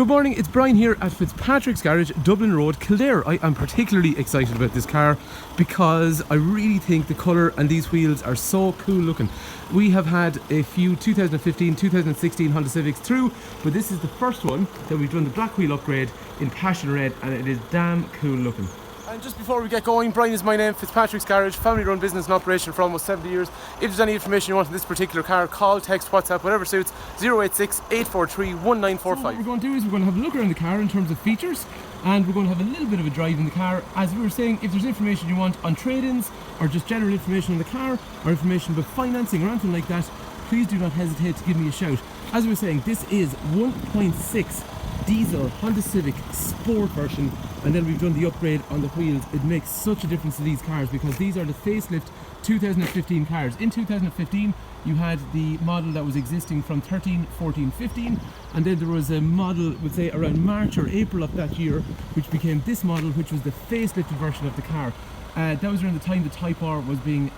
Good morning, it's Brian here at Fitzpatrick's Garage, Dublin Road, Kildare. I am particularly excited about this car because I really think the colour and these wheels are so cool looking. We have had a few 2015, 2016 Honda Civics through, but this is the first one that we've done the black wheel upgrade in passion red, and it is damn cool looking. And just before we get going, Brian is my name, Fitzpatrick's Garage, family run business and operation for almost 70 years. If there's any information you want on this particular car, call, text, WhatsApp, whatever suits, 086 843 1945. So what we're going to do is we're going to have a look around the car in terms of features, and we're going to have a little bit of a drive in the car. As we were saying, if there's information you want on trade-ins, or just general information on the car, or information about financing or anything like that, please do not hesitate to give me a shout. As we were saying, this is 1.6 diesel Honda Civic Sport version, and then we've done the upgrade on the wheels. It makes such a difference to these cars because these are the facelift 2015 cars. In 2015 you had the model that was existing from 13, 14, 15, and then there was a model, would say around March or April of that year, which became this model, which was the facelifted version of the car. That was around the time the Type R was being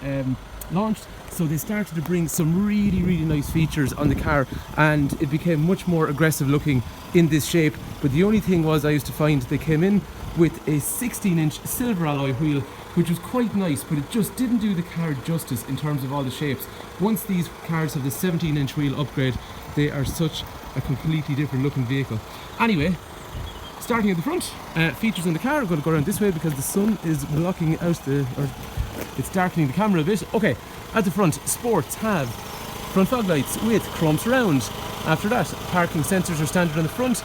launched, so they started to bring some really nice features on the car, and it became much more aggressive looking in this shape. But the only thing was, I used to find they came in with a 16-inch silver alloy wheel, which was quite nice, but it just didn't do the car justice in terms of all the shapes. Once these cars have the 17-inch wheel upgrade, they are such a completely different looking vehicle. Anyway, starting at the front, features in the car. I'm going to go around this way because the sun is blocking out it's darkening the camera a bit. Okay, at the front, sports have front fog lights with chrome surround. After that, parking sensors are standard on the front,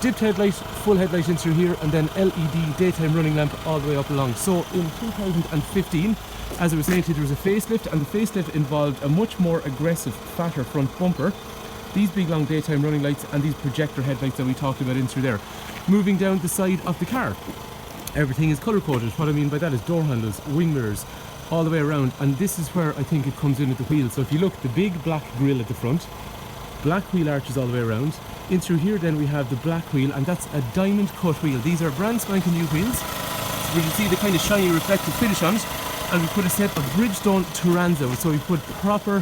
dipped headlight, full headlight in through here, and then LED daytime running lamp all the way up along. So in 2015, as I was saying to you, there was a facelift, and the facelift involved a much more aggressive, fatter front bumper, these big long daytime running lights, and these projector headlights that we talked about in through there. Moving down the side of the car, everything is colour coded. What I mean by that is door handles, wing mirrors, all the way around, and this is where I think it comes in with the wheels. So if you look, the big black grille at the front, black wheel arches all the way around. In through here then we have the black wheel, and that's a diamond cut wheel. These are brand spanking new wheels. So we can see the kind of shiny reflective finish on it, and we put a set of Bridgestone Turanza, so we put proper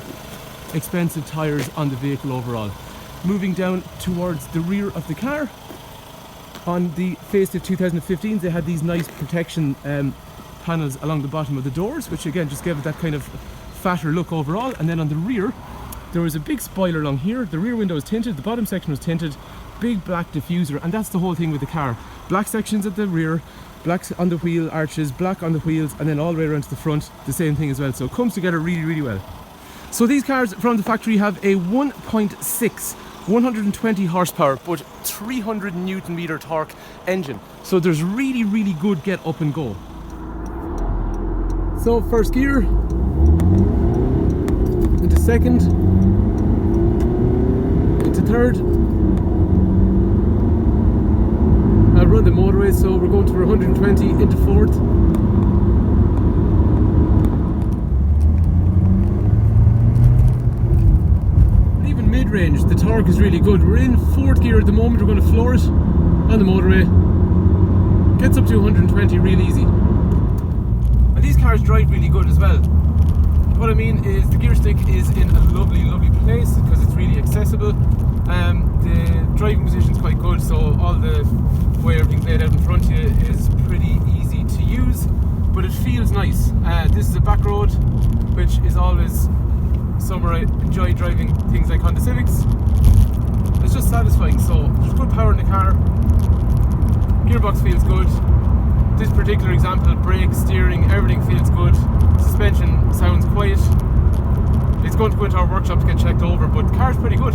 expensive tyres on the vehicle overall. Moving down towards the rear of the car, on the facelift 2015s they had these nice protection panels along the bottom of the doors, which again just gave it that kind of fatter look overall. And then on the rear there was a big spoiler along here. The rear window is tinted, the bottom section was tinted, big black diffuser, and that's the whole thing with the car. Black sections at the rear, black on the wheel arches, black on the wheels, and then all the way around to the front the same thing as well. So it comes together really well. So these cars from the factory have a 1.6 120 horsepower but 300 newton meter torque engine, so there's really good get up and go. So first gear into second, into third. I'll run the motorway, so we're going to 120 into fourth. Mid-range, the torque is really good. We're in fourth gear at the moment. We're going to floor it on the motorway. Gets up to 120 real easy. And these cars drive really good as well. What I mean is the gear stick is in a lovely place because it's really accessible. The driving position is quite good, so all the way everything's laid out in front of you is pretty easy to use, but it feels nice. This is a back road, which is always summer. I enjoy driving things like Honda Civics. It's just satisfying. So there's good power in the car, gearbox feels good. This particular example, brake, steering, everything feels good. Suspension sounds quiet. It's going to go into our workshop to get checked over, but the car's pretty good.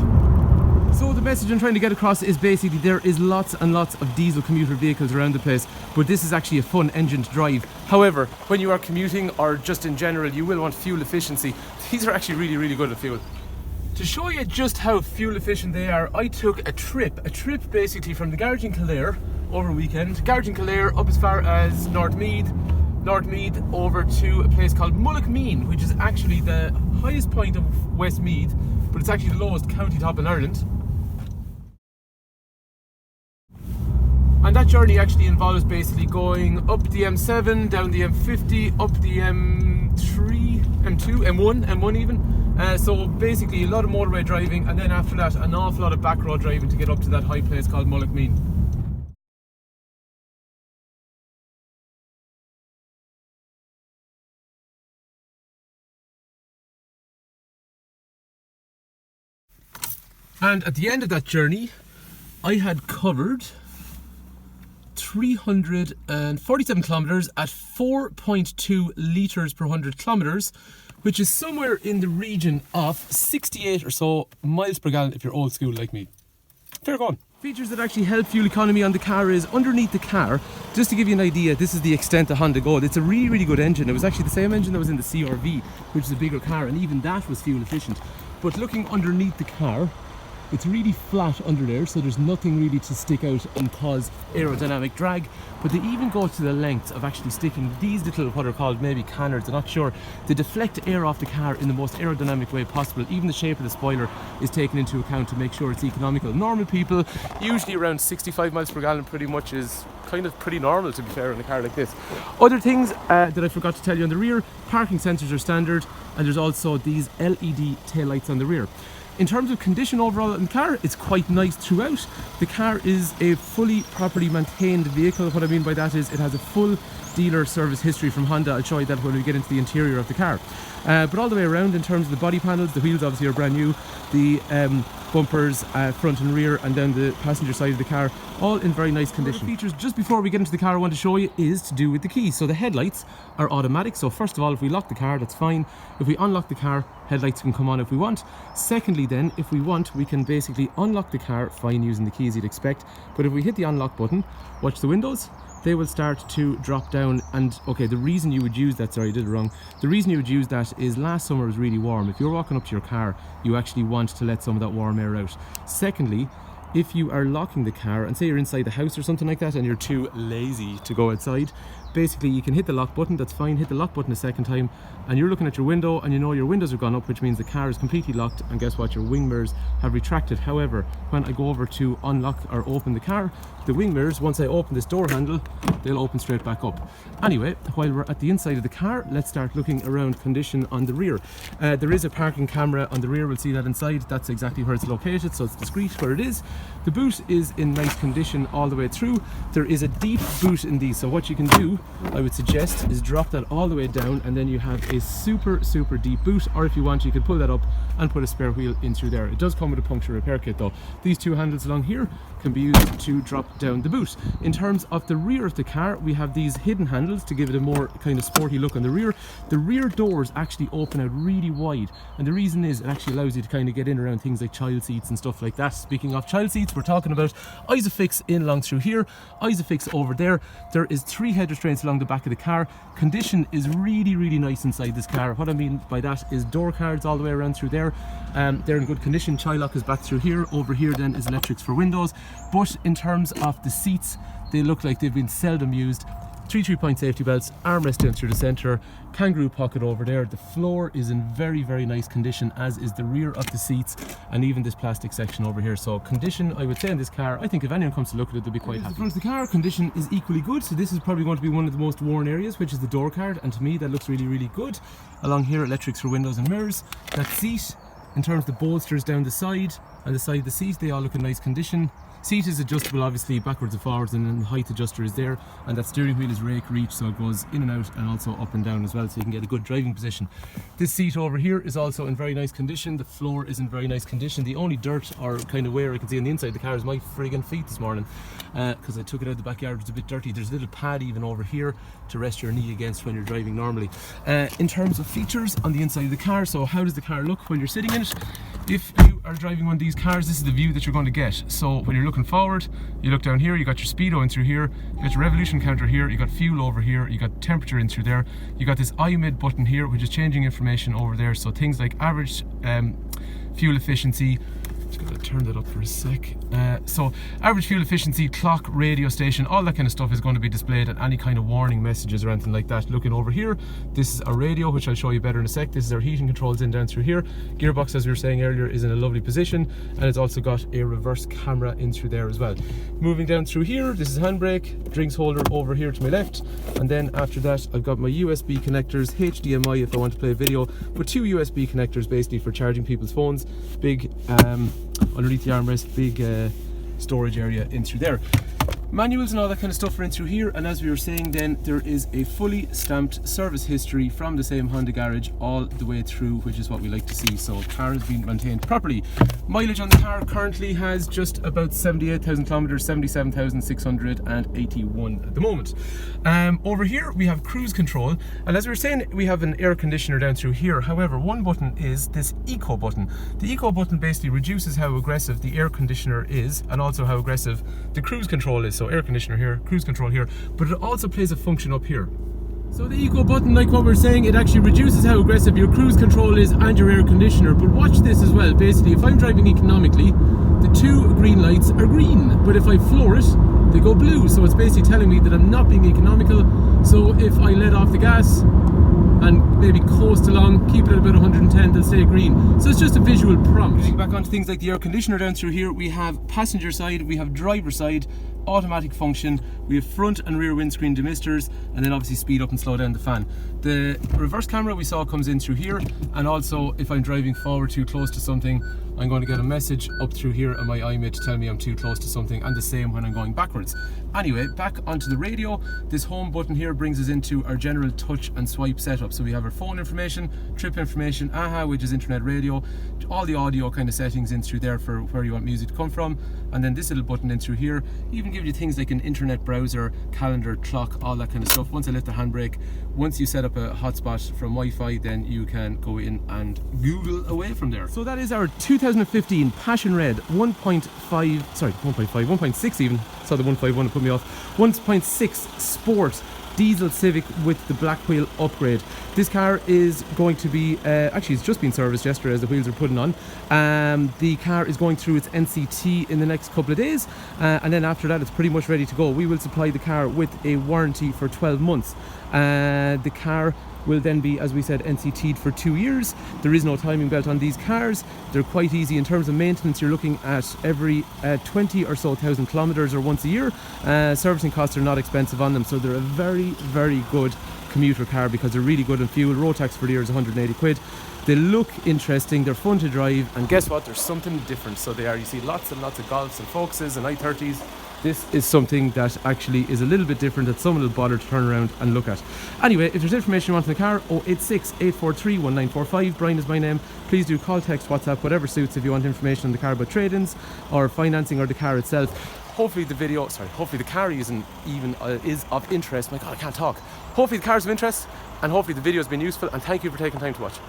So the message I'm trying to get across is basically there is lots and lots of diesel commuter vehicles around the place, but this is actually a fun engine to drive. However, when you are commuting or just in general, you will want fuel efficiency. These are actually really good at fuel. To show you just how fuel efficient they are, I took a trip basically from the garage in Kildare over a weekend. Garage in Kildare up as far as Northmead over to a place called Mullaghmeen, which is actually the highest point of Westmeath, but it's actually the lowest county top in Ireland. And that journey actually involves basically going up the M7, down the M50, up the M3, M2, M1 even. So basically a lot of motorway driving, and then after that an awful lot of back road driving to get up to that high place called Mullockmean. And at the end of that journey, I had covered 347 kilometers at 4.2 liters per 100 kilometers, which is somewhere in the region of 68 or so miles per gallon if you're old school like me. Fair going. Features that actually help fuel economy on the car is underneath the car. Just to give you an idea, this is the extent of Honda Go. It's a really, really good engine. It was actually the same engine that was in the CR-V, which is a bigger car, and even that was fuel efficient. But looking underneath the car, it's really flat under there, so there's nothing really to stick out and cause aerodynamic drag. But they even go to the length of actually sticking these little, what are called maybe cannards, I'm not sure, to deflect air off the car in the most aerodynamic way possible. Even the shape of the spoiler is taken into account to make sure it's economical. Normal people, usually around 65 miles per gallon pretty much is kind of pretty normal, to be fair, in a car like this. Other things that I forgot to tell you on the rear, parking sensors are standard, and there's also these LED taillights on the rear. In terms of condition overall in the car, it's quite nice throughout. The car is a fully properly maintained vehicle. What I mean by that is it has a full dealer service history from Honda. I'll show you that when we get into the interior of the car. But all the way around, in terms of the body panels, the wheels obviously are brand new. The bumpers, front and rear, and down the passenger side of the car, all in very nice condition. Features just before we get into the car I want to show you is to do with the keys. So the headlights are automatic. So first of all, if we lock the car, that's fine. If we unlock the car, headlights can come on if we want. Secondly then, if we want, we can basically unlock the car fine using the keys you'd expect. But if we hit the unlock button, watch the windows, they will start to drop down. And okay, the reason you would use that, sorry I did it wrong, the reason you would use that is last summer was really warm. If you're walking up to your car, you actually want to let some of that warm air out. Secondly, if you are locking the car and say you're inside the house or something like that and you're too lazy to go outside, basically you can hit the lock button, that's fine, hit the lock button a second time, and you're looking at your window and you know your windows have gone up, which means the car is completely locked, and guess what, your wing mirrors have retracted. However, when I go over to unlock or open the car, the wing mirrors, once I open this door handle, they'll open straight back up. Anyway, while we're at the inside of the car, let's start looking around condition on the rear. There is a parking camera on the rear, we'll see that inside. That's exactly where it's located, so it's discreet where it is. The boot is in nice condition all the way through. There is a deep boot in these, so what you can do, I would suggest, is drop that all the way down, and then you have a super deep boot. Or if you want, you can pull that up and put a spare wheel in through there. It does come with a puncture repair kit though. These two handles along here can be used to drop down the boot. In terms of the rear of the car, we have these hidden handles to give it a more kind of sporty look on the rear. The rear doors actually open out really wide, and the reason is it actually allows you to kind of get in around things like child seats and stuff like that. Speaking of child seats, we're talking about Isofix in along through here, Isofix over there. There is 3 head restraints along the back of the car. Condition is really nice inside this car. What I mean by that is door cards all the way around through there. They're in good condition. Child lock is back through here. Over here then is electrics for windows. But in terms of the seats, they look like they've been seldom used. 3 3-point safety belts, armrest down through the centre, kangaroo pocket over there. The floor is in very nice condition, as is the rear of the seats and even this plastic section over here. So condition, I would say, in this car, I think if anyone comes to look at it, they'll be quite happy. The front of the car, condition is equally good. So this is probably going to be one of the most worn areas, which is the door card, and to me that looks really good. Along here, electrics for windows and mirrors. That seat, in terms of the bolsters down the side and the side of the seat, they all look in nice condition. Seat is adjustable obviously backwards and forwards, and then the height adjuster is there, and that steering wheel is rake reach, so it goes in and out and also up and down as well, so you can get a good driving position. This seat over here is also in very nice condition. The floor is in very nice condition. The only dirt or kind of wear I can see on the inside of the car is my friggin' feet this morning, because I took it out the backyard. It's a bit dirty. There's a little pad even over here to rest your knee against when you're driving normally. In terms of features on the inside of the car, so how does the car look when you're sitting in it? If you are driving one of these cars, this is the view that you're going to get. So when you're looking forward, you look down here, you got your speedo in through here, you got your revolution counter here, you got fuel over here, you got temperature in through there, you got this iMid button here, which is changing information over there. So things like average fuel efficiency, Just gotta turn that up for a sec. So average fuel efficiency, clock, radio station, all that kind of stuff is going to be displayed, and any kind of warning messages or anything like that. Looking over here, this is our radio, which I'll show you better in a sec. This is our heating controls in down through here. Gearbox, as we were saying earlier, is in a lovely position, and it's also got a reverse camera in through there as well. Moving down through here, this is handbrake, drinks holder over here to my left, and then after that I've got my USB connectors, HDMI if I want to play a video, but 2 USB connectors basically for charging people's phones. Big underneath the armrest, big storage area in through there. Manuals and all that kind of stuff are in through here, and as we were saying then, there is a fully stamped service history from the same Honda garage all the way through, which is what we like to see. So the car has been maintained properly. Mileage on the car currently has just about 78,000 kilometers, 77,681 at the moment. Over here we have cruise control, and as we were saying, we have an air conditioner down through here. However, one button is this eco button. The eco button basically reduces how aggressive the air conditioner is, and also how aggressive the cruise control is. So air conditioner here, cruise control here, but it also plays a function up here. So the eco button, like what we're saying, it actually reduces how aggressive your cruise control is and your air conditioner. But watch this as well. Basically, if I'm driving economically, the 2 green lights are green, but if I floor it, they go blue. So it's basically telling me that I'm not being economical. So if I let off the gas and maybe coast along, keep it at about 110, they'll stay green. So it's just a visual prompt. Getting back onto things like the air conditioner down through here, we have passenger side, we have driver side, automatic function, we have front and rear windscreen demisters, and then obviously speed up and slow down the fan. The reverse camera we saw comes in through here, and also if I'm driving forward too close to something, I'm going to get a message up through here on my iMate to tell me I'm too close to something, and the same when I'm going backwards. Anyway, back onto the radio. This home button here brings us into our general touch and swipe setup. So we have our phone information, trip information, AHA, which is internet radio, all the audio kind of settings in through there for where you want music to come from, and then this little button in through here even gives you things like an internet browser, calendar, clock, all that kind of stuff. Once I lift the handbrake, once you set up a hotspot from Wi-Fi, then you can go in and Google away from there. So that is our 2015 Passion Red 1.6 even, saw the 1.51 to put me off, 1.6 Sport diesel Civic with the black wheel upgrade. This car is going to be, actually it's just been serviced yesterday as the wheels are putting on. The car is going through its NCT in the next couple of days, and then after that it's pretty much ready to go. We will supply the car with a warranty for 12 months. The car will then be, as we said, NCT'd for 2 years. There is no timing belt on these cars. They're quite easy in terms of maintenance. You're looking at every 20 or so thousand kilometers or once a year. Servicing costs are not expensive on them, so they're a very, very good commuter car because they're really good on fuel. Road tax for the year is 180 quid. They look interesting, they're fun to drive, and guess what? There's something different. So they are. You see lots and lots of Golfs and Focuses and i30s. This is something that actually is a little bit different that someone will bother to turn around and look at. Anyway, if there's information you want on the car, 086 843 1945. Brian is my name. Please do call, text, WhatsApp, whatever suits if you want information on the car about trade-ins or financing or the car itself. Hopefully the car is of interest. My God, I can't talk. Hopefully the car is of interest, and hopefully the video has been useful, and thank you for taking time to watch.